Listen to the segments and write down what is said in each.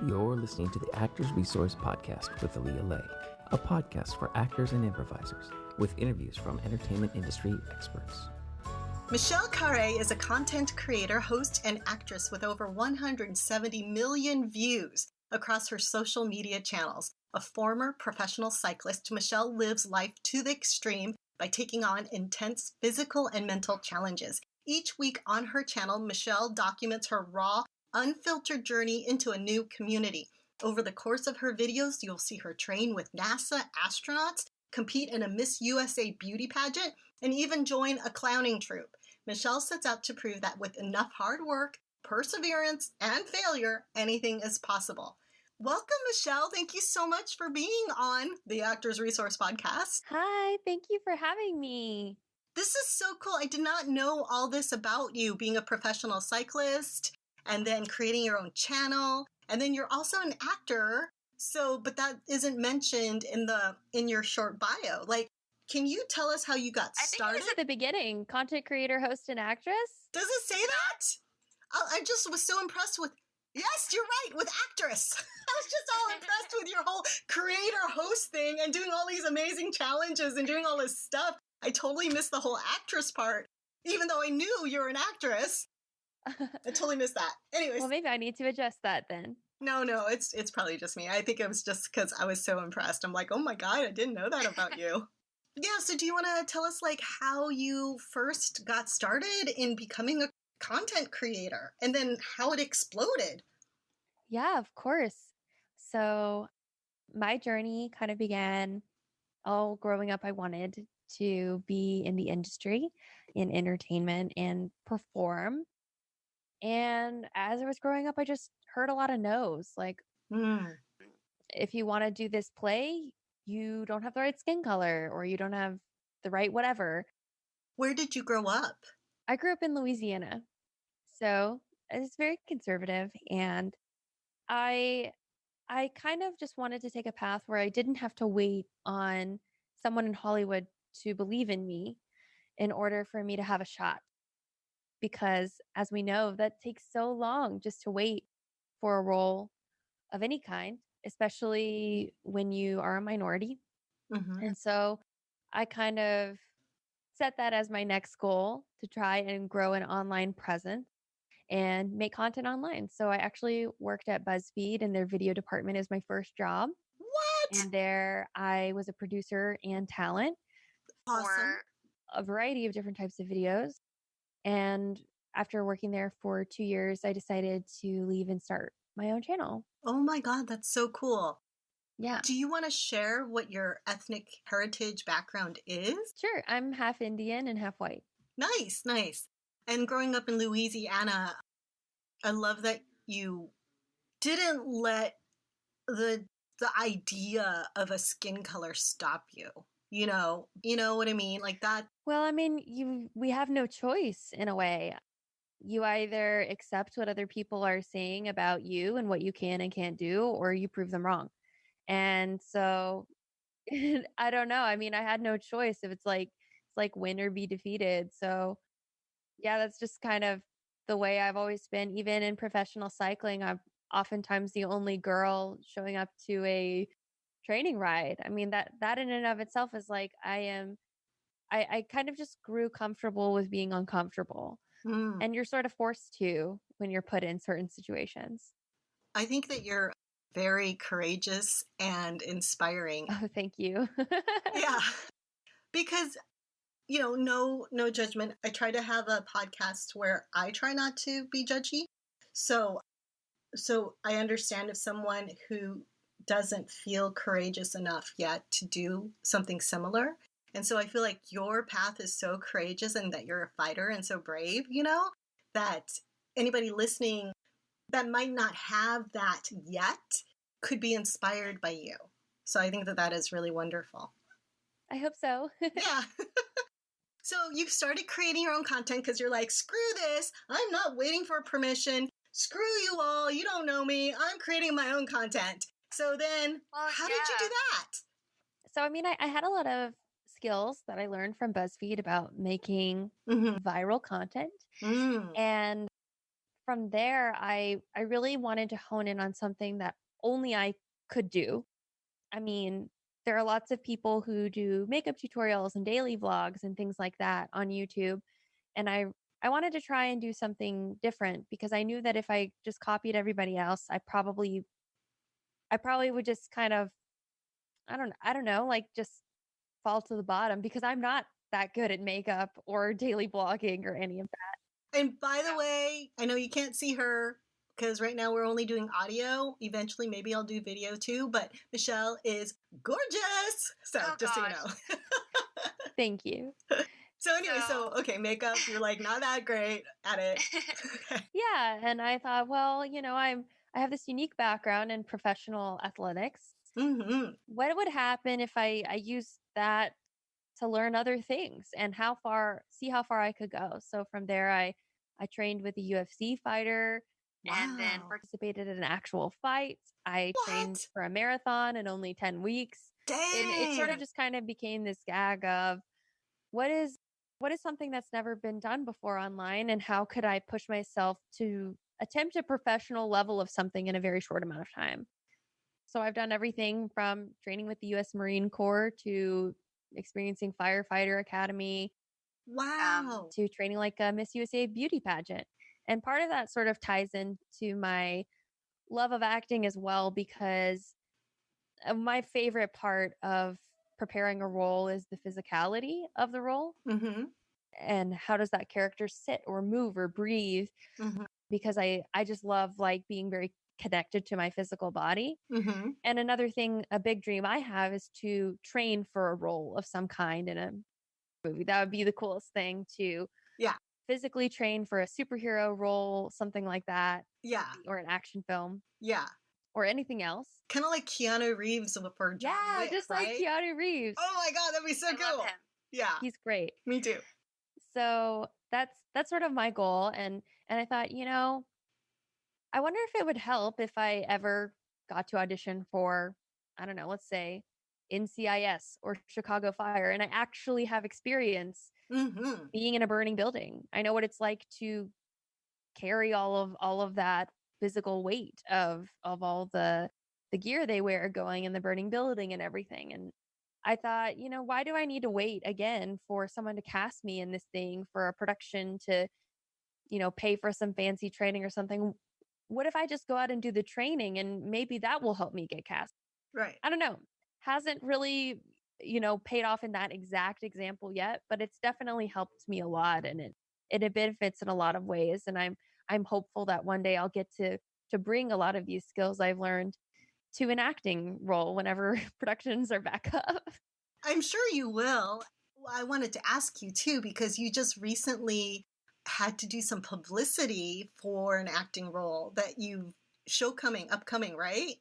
You're listening to the Actors Resource Podcast with Aaliyah Lay, a podcast for actors and improvisers, with interviews from entertainment industry experts. Michelle Khare is a content creator, host, and actress with over 170 million views across her social media channels. A former professional cyclist, Michelle lives life to the extreme by taking on intense physical and mental challenges. Each week on her channel, Michelle documents her raw, unfiltered journey into a new community. Over the course of her videos, you'll see her train with NASA astronauts, compete in a Miss USA beauty pageant, and even join a clowning troupe. Michelle sets out to prove that with enough hard work, perseverance, and failure, anything is possible. Welcome, Michelle. Thank you so much for being on the Actors Resource Podcast. Hi, thank you for having me. This is so cool. I did not know all this about you, being a professional cyclist and then creating your own channel. And then you're also an actor. But that isn't mentioned in your short bio. Can you tell us how you got started? I think it's at the beginning. Content creator, host, and actress. Does it say that? I just was so impressed with, yes, you're right, with actress. I was just all impressed with your whole creator host thing and doing all these amazing challenges and doing all this stuff. I totally missed the whole actress part, even though I knew you were an actress. I totally missed that. Anyways. Well, maybe I need to adjust that then. No, it's probably just me. I think it was just because I was so impressed. I'm like, oh my God, I didn't know that about you. Yeah, so do you want to tell us how you first got started in becoming a content creator and then how it exploded? Yeah, of course. So my journey kind of began growing up. I wanted to be in the industry, in entertainment, and perform. And as I was growing up, I just heard a lot of no's. If you want to do this play, you don't have the right skin color or you don't have the right whatever. Where did you grow up? I grew up in Louisiana. So it's very conservative. And I kind of just wanted to take a path where I didn't have to wait on someone in Hollywood to believe in me in order for me to have a shot. Because as we know, that takes so long just to wait for a role of any kind, especially when you are a minority. Mm-hmm. And so I kind of set that as my next goal, to try and grow an online presence and make content online. So I actually worked at BuzzFeed in their video department as my first job. What? And there I was a producer and talent for a variety of different types of videos. And after working there for 2 years, I decided to leave and start my own channel. Oh my God, that's so cool. Yeah. Do you want to share what your ethnic heritage background is? Sure. I'm half Indian and half white. Nice. And growing up in Louisiana, I love that you didn't let the idea of a skin color stop you. You know what I mean? Like that. Well, I mean, we have no choice in a way. You either accept what other people are saying about you and what you can and can't do, or you prove them wrong. And so I don't know. I mean, I had no choice. If it's like win or be defeated. So yeah, that's just kind of the way I've always been. Even in professional cycling, I'm oftentimes the only girl showing up to a training ride. I mean, that in and of itself is I kind of just grew comfortable with being uncomfortable. And you're sort of forced to when you're put in certain situations. I think that you're very courageous and inspiring. Oh, thank you. Yeah. Because, no judgment. I try to have a podcast where I try not to be judgy. So I understand if someone who doesn't feel courageous enough yet to do something similar. And so I feel like your path is so courageous and that you're a fighter and so brave, that anybody listening that might not have that yet could be inspired by you. So I think that is really wonderful. I hope so. Yeah. So you started creating your own content because you're like, screw this. I'm not waiting for permission. Screw you all. You don't know me. I'm creating my own content. So then how did you do that? So, I mean, I had a lot of skills that I learned from BuzzFeed about making viral content. And from there, I really wanted to hone in on something that only I could do. I mean, there are lots of people who do makeup tutorials and daily vlogs and things like that on YouTube. And I wanted to try and do something different because I knew that if I just copied everybody else, I probably would just kind of I don't know, like just fall to the bottom because I'm not that good at makeup or daily blogging or any of that. And by the way, I know you can't see her because right now we're only doing audio. Eventually, maybe I'll do video too, but Michelle is gorgeous. So just so you know. Thank you. So anyway, okay, makeup, you're like not that great at it. Yeah, and I thought, well, I have this unique background in professional athletics. Mm-hmm. What would happen if I used that to learn other things and see how far I could go? So from there, I trained with a UFC fighter and then participated in an actual fight. I trained for a marathon in only 10 weeks. Dang. And it sort of just kind of became this gag of what is something that's never been done before online, and how could I push myself to attempt a professional level of something in a very short amount of time? So I've done everything from training with the US Marine Corps to experiencing firefighter academy. Wow. To training like a Miss USA beauty pageant. And part of that sort of ties into my love of acting as well, because my favorite part of preparing a role is the physicality of the role. Mm-hmm. And how does that character sit or move or breathe? Mm-hmm. Because I just love like being very connected to my physical body. Mm-hmm. And another thing, a big dream I have is to train for a role of some kind in a movie. That would be the coolest thing, to physically train for a superhero role, something like that. Yeah. Or an action film. Yeah. Or anything else. Kind of like Keanu Reeves for John Wick, just right? like Keanu Reeves. Oh my God, that'd be so cool. Love him. Yeah. He's great. Me too. So that's sort of my goal. And I thought, I wonder if it would help if I ever got to audition for, I don't know, let's say NCIS or Chicago Fire, and I actually have experience being in a burning building. I know what it's like to carry all of that physical weight of all the gear they wear going in the burning building and everything. And I thought, why do I need to wait again for someone to cast me in this thing, for a production to, pay for some fancy training or something? What if I just go out and do the training and maybe that will help me get cast? Right. I don't know. Hasn't really, paid off in that exact example yet, but it's definitely helped me a lot, and it benefits in a lot of ways. And I'm hopeful that one day I'll get to bring a lot of these skills I've learned to an acting role whenever productions are back up. I'm sure you will. I wanted to ask you too, because you just recently had to do some publicity for an acting role that you upcoming, right?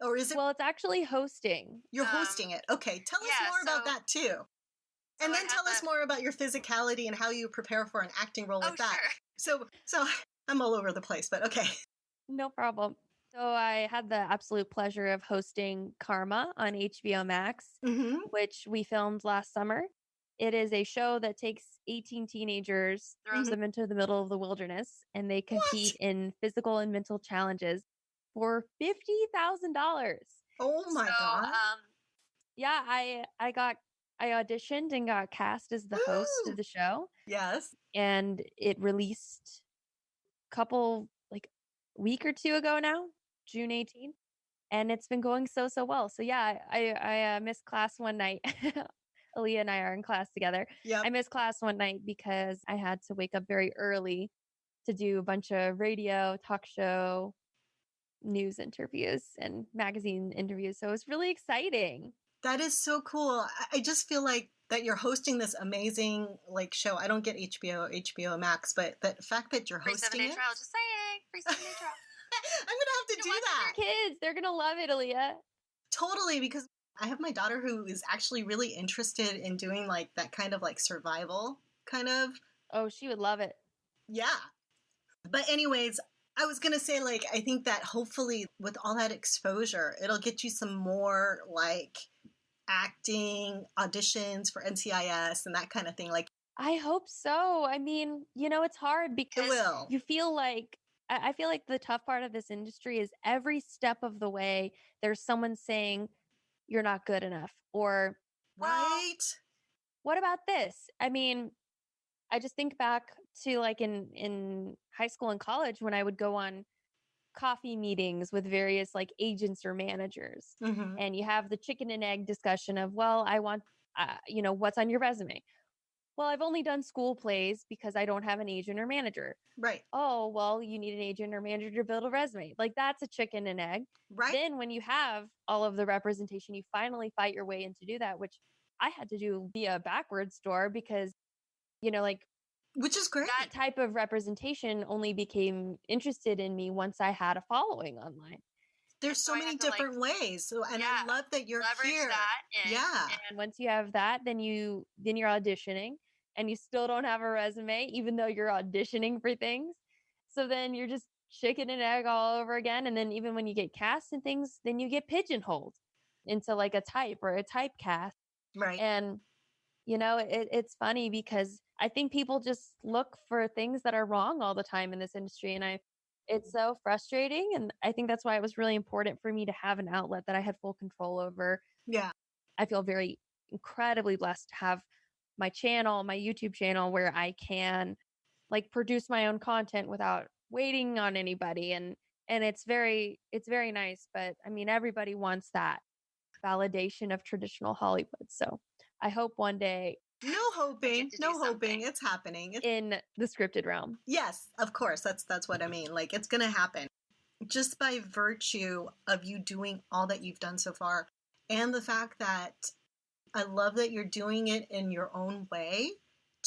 Or is it? Well, it's actually hosting. You're hosting it. Okay. Tell us more about that too. And then tell us more about your physicality and how you prepare for an acting role with that. Sure. So I'm all over the place, but okay. No problem. So I had the absolute pleasure of hosting Karma on HBO Max, which we filmed last summer. It is a show that takes 18 teenagers, throws them into the middle of the wilderness, and they compete in physical and mental challenges for $50,000. Oh my God. Yeah, I auditioned and got cast as the host of the show. Yes. And it released a couple, like week or two ago now, June 18th. And it's been going so well. So yeah, I missed class one night. Aaliyah and I are in class together. Yep. I missed class one night because I had to wake up very early to do a bunch of radio, talk show, news interviews, and magazine interviews. So it was really exciting. That is so cool. I just feel like that you're hosting this amazing show. I don't get HBO Max, but the fact that you're hosting it. Just saying. Free 7 day trial. I'm going to have to do that. Kids, they're going to love it, Aaliyah. Totally, because I have my daughter who is actually really interested in doing that kind of survival kind of. Oh, she would love it. Yeah. But anyways, I was going to say I think that hopefully with all that exposure, it'll get you some more acting auditions for NCIS and that kind of thing. I hope so. I mean, it's hard because it will. You feel like I feel like the tough part of this industry is every step of the way, there's someone saying you're not good enough, or Right? what about this? I mean, I just think back to like in high school and college when I would go on coffee meetings with various like agents or managers, Mm-hmm. and you have the chicken and egg discussion of, well, I want what's on your resume? Well, I've only done school plays because I don't have an agent or manager. Right. Oh, well, you need an agent or manager to build a resume. Like, that's a chicken and egg. Right. Then when you have all of the representation, you finally fight your way in to do that, which I had to do via a backwards door because, like Which is great. that type of representation only became interested in me once I had a following online. There's so I many had to, different ways. So, and I love that you're leverage here. that. Yeah. And once you have that, then you're auditioning, and you still don't have a resume, even though you're auditioning for things. So then you're just chicken and egg all over again. And then even when you get cast and things, then you get pigeonholed into like a type or a typecast. Right. And, it's funny because I think people just look for things that are wrong all the time in this industry. And it's so frustrating. And I think that's why it was really important for me to have an outlet that I had full control over. Yeah. I feel very incredibly blessed to have my channel, my YouTube channel, where I can like produce my own content without waiting on anybody. And it's very nice. But I mean, everybody wants that validation of traditional Hollywood. So I hope one day. No hoping. to No do hoping. something. It's happening. In the scripted realm. Yes, of course. That's what I mean. Like, it's going to happen just by virtue of you doing all that you've done so far. And the fact that I love that you're doing it in your own way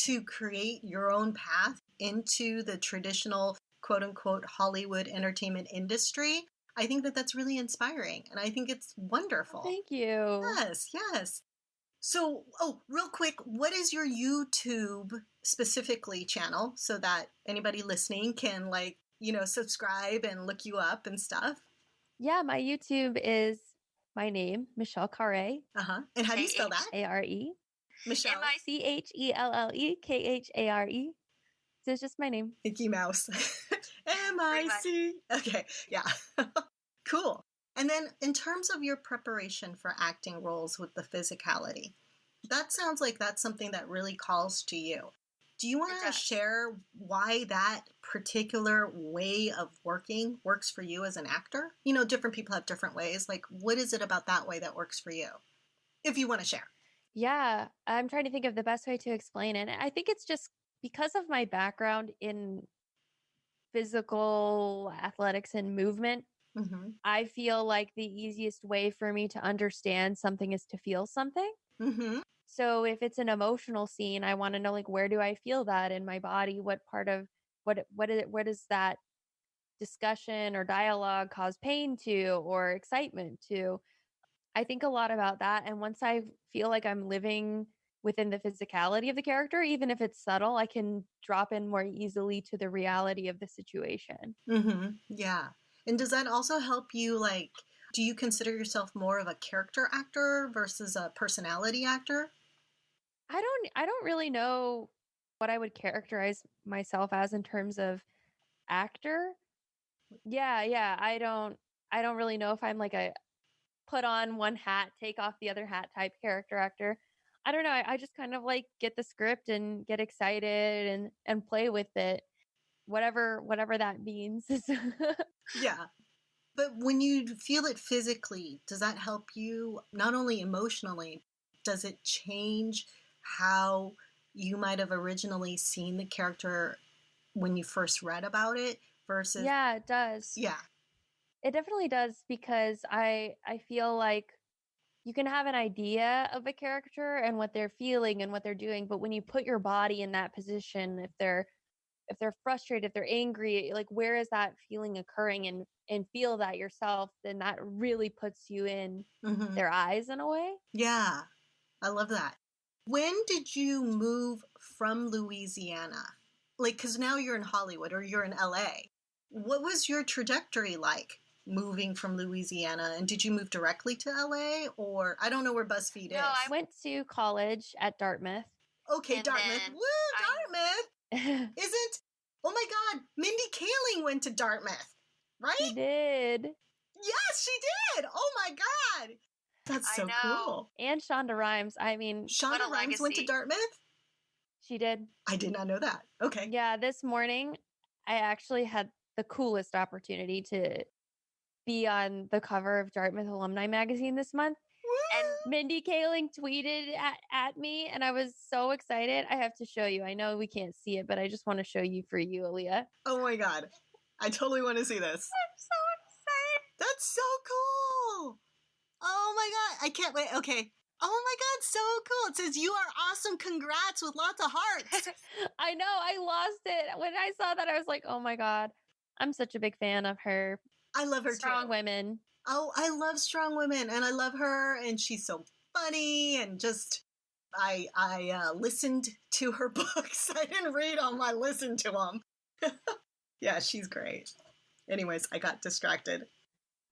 to create your own path into the traditional quote unquote Hollywood entertainment industry. I think that that's really inspiring. And I think it's wonderful. Thank you. Yes, yes. So, real quick, what is your YouTube specifically channel so that anybody listening can subscribe and look you up and stuff? Yeah, my YouTube is my name, Michelle Khare. And how do you spell that? Are. Michelle. Chelkhare. So it's just my name. Mickey Mouse. M-I-C. Okay, yeah. Cool. And then in terms of your preparation for acting roles with the physicality, that sounds like that's something that really calls to you. Do you want to share why that particular way of working works for you as an actor? Different people have different ways. Like, what is it about that way that works for you? If you want to share. Yeah, I'm trying to think of the best way to explain it. I think it's just because of my background in physical athletics and movement. Mm-hmm. I feel like the easiest way for me to understand something is to feel something. Mm-hmm. So if it's an emotional scene, I want to know, like, where do I feel that in my body? What part of where does that discussion or dialogue cause pain to or excitement to? I think a lot about that. And once I feel like I'm living within the physicality of the character, even if it's subtle, I can drop in more easily to the reality of the situation. Mm-hmm. Yeah. And does that also help you, do you consider yourself more of a character actor versus a personality actor? I don't really know what I would characterize myself as in terms of actor. Yeah. I don't really know if I'm like a put on one hat, take off the other hat type character actor. I don't know. I just kind of like get the script and get excited and play with it. Whatever that means. Yeah. But when you feel it physically, does that help you not only emotionally, does it change how you might have originally seen the character when you first read about it versus... Yeah, it does. Yeah. It definitely does because I feel like you can have an idea of a character and what they're feeling and what they're doing, but when you put your body in that position, if they're frustrated, if they're angry, like where is that feeling occurring and feel that yourself, then that really puts you in their eyes in a way. Yeah, I love that. When did you move from Louisiana? Because now you're in Hollywood or you're in LA. What was your trajectory like moving from Louisiana? And did you move directly to LA? Or I don't know where BuzzFeed is. I went to college at Dartmouth. Okay, Dartmouth. Woo, Dartmouth! Oh my God, Mindy Kaling went to Dartmouth, right? She did. Yes, she did. Oh my God. That's so cool. And Shonda Rhimes. I mean, Shonda Rhimes went to Dartmouth? She did. I did not know that. Okay. Yeah, this morning I actually had the coolest opportunity to be on the cover of Dartmouth Alumni Magazine this month. Woo! And Mindy Kaling tweeted at me, and I was so excited. I have to show you. I know we can't see it, but I just want to show you for you, Aaliyah. Oh my God. I totally want to see this. I'm so excited. That's so cool. Oh my God. I can't wait. Okay. Oh my God, so cool. It says, "You are awesome. Congrats," with lots of hearts. I know. I lost it. When I saw that, I was like, oh my God. I'm such a big fan of her. I love her Strong too. women. Oh, I love strong women, and I love her, and she's so funny, and just, I listened to her books. I didn't read them, I listened to them. Yeah, she's great. Anyways, I got distracted.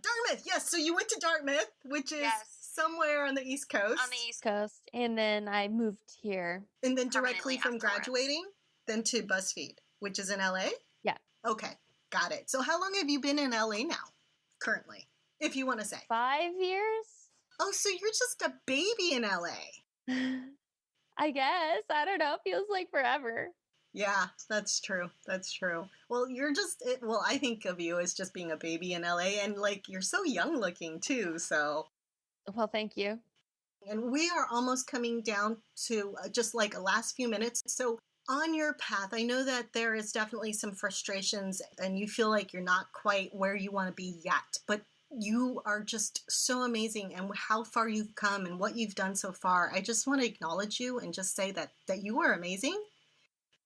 Dartmouth, yes, so you went to Dartmouth, which is somewhere on the East Coast. On the East Coast. And then I moved here. And then directly from graduating, then to BuzzFeed, which is in LA? Yeah. Okay, got it. So how long have you been in LA now, currently, if you want to say? 5 years? Oh, so you're just a baby in LA. I guess. I don't know. Feels like forever. Yeah, that's true. That's true. Well, I think of you as just being a baby in LA, and like you're so young looking too, so. Well, thank you. And we are almost coming down to just like a last few minutes. So on your path, I know that there is definitely some frustrations and you feel like you're not quite where you want to be yet, but you are just so amazing, and how far you've come and what you've done so far. I just want to acknowledge you and just say that you are amazing.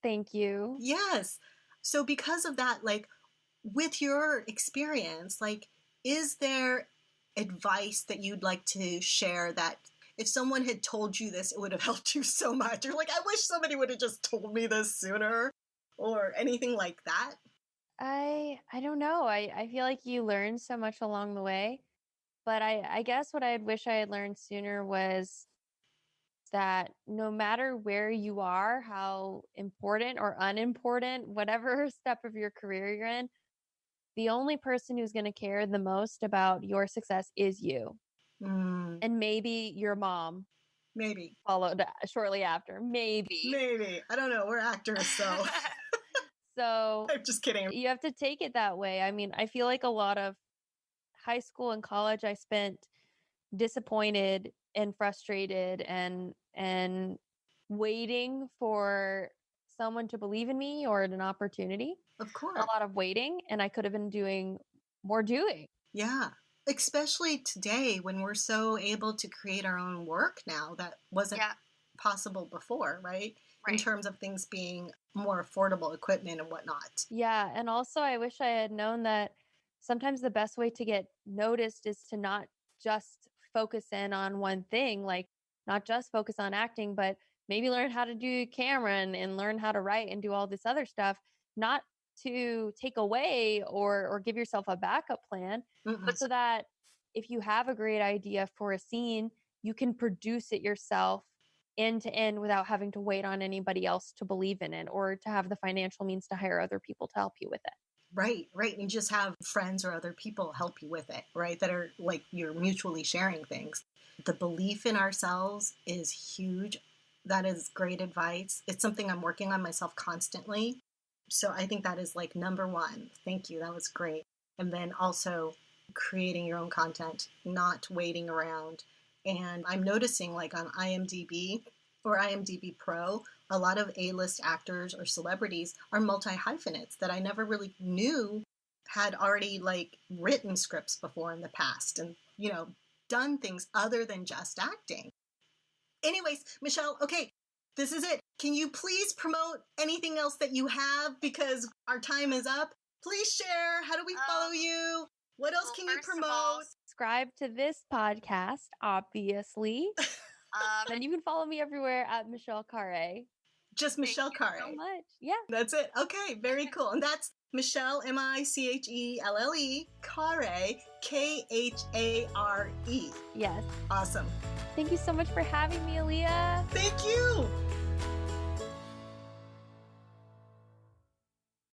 Thank you. Yes. So because of that, like with your experience, like, is there advice that you'd like to share that if someone had told you this, it would have helped you so much? Or like, I wish somebody would have just told me this sooner, or anything like that? I don't know. I feel like you learn so much along the way, but I guess what I wish I had learned sooner was that no matter where you are, how important or unimportant, whatever step of your career you're in, the only person who's going to care the most about your success is you. And maybe your mom. Maybe. Followed shortly after. Maybe. I don't know. We're actors, so. So. I'm just kidding. You have to take it that way. I mean, I feel like a lot of high school and college I spent disappointed and frustrated and waiting for someone to believe in me or an opportunity. Of course. A lot of waiting, and I could have been doing more doing. Yeah. Especially today when we're so able to create our own work now that wasn't possible before, right? In terms of things being more affordable equipment and whatnot. Yeah. And also I wish I had known that sometimes the best way to get noticed is to not just focus in on one thing, like not just focus on acting, but maybe learn how to do camera and learn how to write and do all this other stuff, not to take away or give yourself a backup plan, but so that if you have a great idea for a scene, you can produce it yourself end to end without having to wait on anybody else to believe in it or to have the financial means to hire other people to help you with it. Right. And just have friends or other people help you with it, right? That are like you're mutually sharing things. The belief in ourselves is huge. That is great advice. It's something I'm working on myself constantly. So I think that is like number one. Thank you. That was great. And then also creating your own content, not waiting around. And I'm noticing like on IMDb or IMDb Pro, a lot of A-list actors or celebrities are multi-hyphenates that I never really knew had already like written scripts before in the past and, you know, done things other than just acting. Anyways, Michelle, okay, this is it. Can you please promote anything else that you have because our time is up? Please share. How do we follow you? What else can you promote? Subscribe to this podcast, obviously. And you can follow me everywhere at Michelle Khare. Just Michelle Khare. Thank you so much. Yeah. That's it. Okay, very cool. And that's Michelle, Michelle, Khare, Khare. Yes. Awesome. Thank you so much for having me, Aaliyah. Thank you.